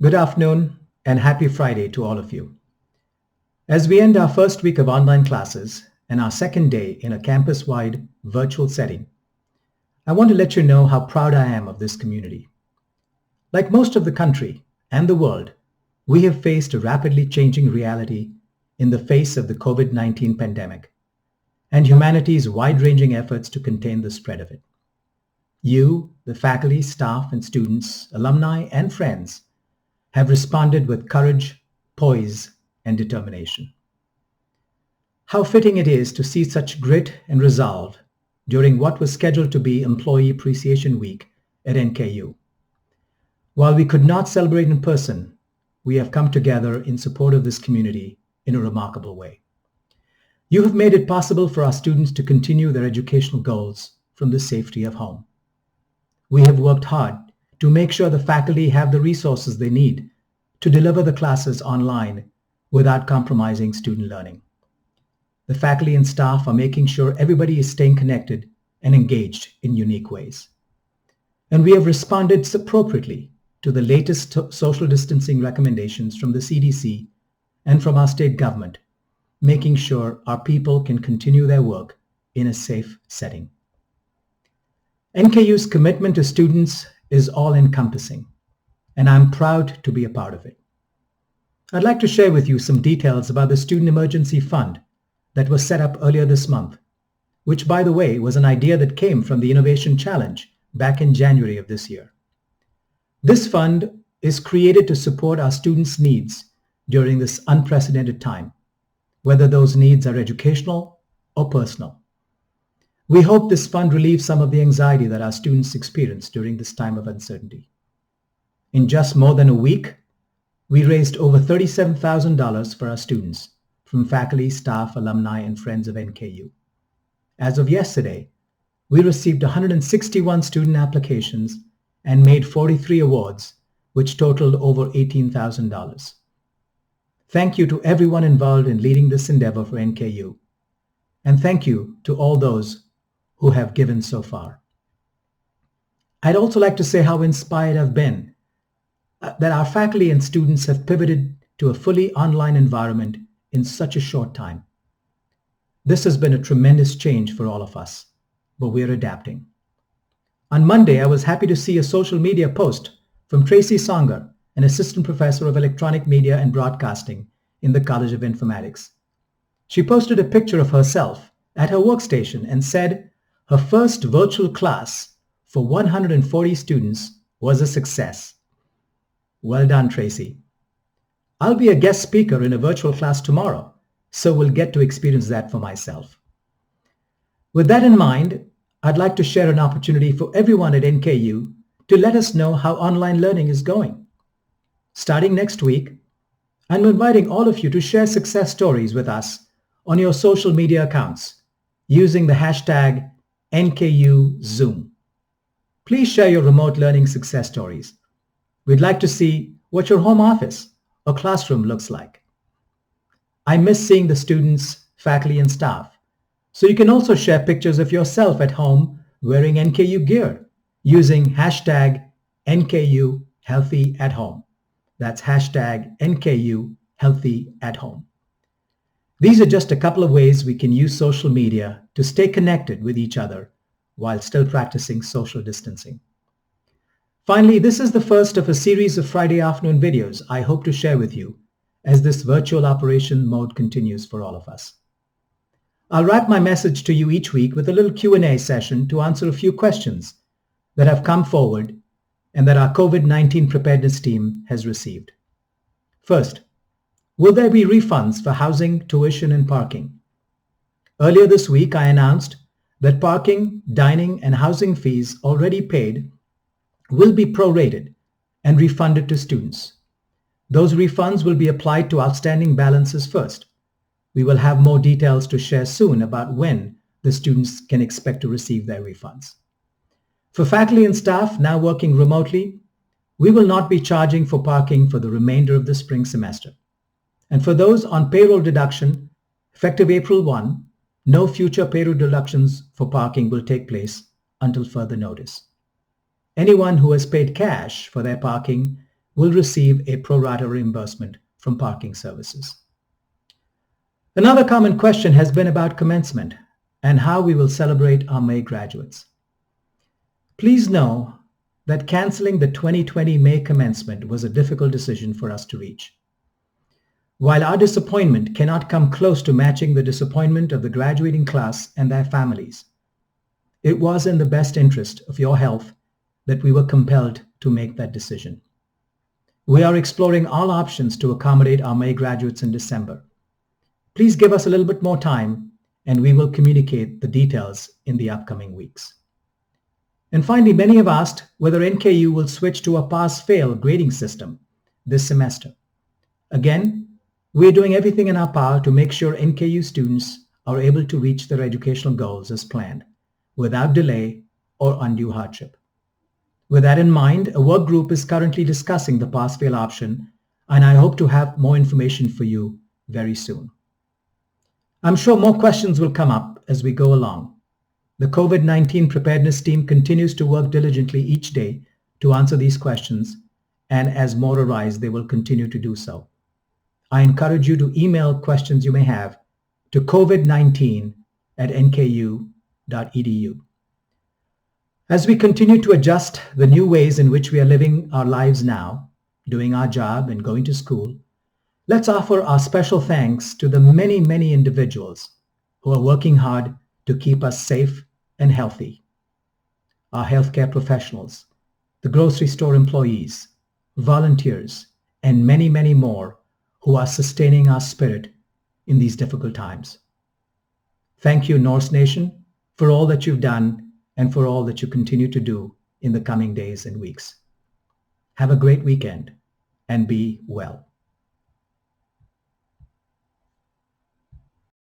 Good afternoon and happy Friday to all of you. As we end our first week of online classes and our second day in a campus-wide virtual setting, I want to let you know how proud I am of this community. Like most of the country and the world, we have faced a rapidly changing reality in the face of the COVID-19 pandemic and humanity's wide-ranging efforts to contain the spread of it. You, the faculty, staff, and students, alumni, and friends, have responded with courage, poise, and determination. How fitting it is to see such grit and resolve during what was scheduled to be Employee Appreciation Week at NKU. While we could not celebrate in person, we have come together in support of this community in a remarkable way. You have made it possible for our students to continue their educational goals from the safety of home. We have worked hard to make sure the faculty have the resources they need to deliver the classes online without compromising student learning. The faculty and staff are making sure everybody is staying connected and engaged in unique ways. And we have responded appropriately to the latest social distancing recommendations from the CDC and from our state government, making sure our people can continue their work in a safe setting. NKU's commitment to students is all-encompassing, and I'm proud to be a part of it. I'd like to share with you some details about the Student Emergency Fund that was set up earlier this month, which, by the way, was an idea that came from the Innovation Challenge back in January of this year. This fund is created to support our students' needs during this unprecedented time, whether those needs are educational or personal. We hope this fund relieves some of the anxiety that our students experience during this time of uncertainty. In just more than a week, we raised over $37,000 for our students from faculty, staff, alumni, and friends of NKU. As of yesterday, we received 161 student applications and made 43 awards, which totaled over $18,000. Thank you to everyone involved in leading this endeavor for NKU, and thank you to all those who have given so far. I'd also like to say how inspired I've been that our faculty and students have pivoted to a fully online environment in such a short time. This has been a tremendous change for all of us, but we're adapting. On Monday, I was happy to see a social media post from Tracy Songer, an assistant professor of electronic media and broadcasting in the College of Informatics. She posted a picture of herself at her workstation and said her first virtual class for 140 students was a success. Well done, Tracy. I'll be a guest speaker in a virtual class tomorrow, so we'll get to experience that for myself. With that in mind, I'd like to share an opportunity for everyone at NKU to let us know how online learning is going. Starting next week, I'm inviting all of you to share success stories with us on your social media accounts using the hashtag NKUZoom. Please share your remote learning success stories. We'd like to see what your home office or classroom looks like. I miss seeing the students, faculty, and staff, so you can also share pictures of yourself at home wearing NKU gear using hashtag NKUHealthyAtHome. That's hashtag NKUHealthyAtHome. These are just a couple of ways we can use social media to stay connected with each other while still practicing social distancing. Finally, this is the first of a series of Friday afternoon videos I hope to share with you as this virtual operation mode continues for all of us. I'll wrap my message to you each week with a little Q&A session to answer a few questions that have come forward and that our COVID-19 preparedness team has received. First, will there be refunds for housing, tuition, and parking? Earlier this week, I announced that parking, dining, and housing fees already paid will be prorated and refunded to students. Those refunds will be applied to outstanding balances first. We will have more details to share soon about when the students can expect to receive their refunds. For faculty and staff now working remotely, we will not be charging for parking for the remainder of the spring semester. And for those on payroll deduction, effective April 1, no future payroll deductions for parking will take place until further notice. Anyone who has paid cash for their parking will receive a pro rata reimbursement from parking services. Another common question has been about commencement and how we will celebrate our May graduates. Please know that canceling the 2020 May commencement was a difficult decision for us to reach. While our disappointment cannot come close to matching the disappointment of the graduating class and their families, it was in the best interest of your health that we were compelled to make that decision. We are exploring all options to accommodate our May graduates in December. Please give us a little bit more time and we will communicate the details in the upcoming weeks. And finally, many have asked whether NKU will switch to a pass-fail grading system this semester. Again, we are doing everything in our power to make sure NKU students are able to reach their educational goals as planned, without delay or undue hardship. With that in mind, a work group is currently discussing the pass-fail option, and I hope to have more information for you very soon. I'm sure more questions will come up as we go along. The COVID-19 preparedness team continues to work diligently each day to answer these questions, and as more arise, they will continue to do so. I encourage you to email questions you may have to covid19@nku.edu. As we continue to adjust the new ways in which we are living our lives now, doing our job and going to school, let's offer our special thanks to the many, many individuals who are working hard to keep us safe and healthy. Our healthcare professionals, the grocery store employees, volunteers, and many, many more who are sustaining our spirit in these difficult times. Thank you, Norse Nation, for all that you've done and for all that you continue to do in the coming days and weeks. Have a great weekend and be well.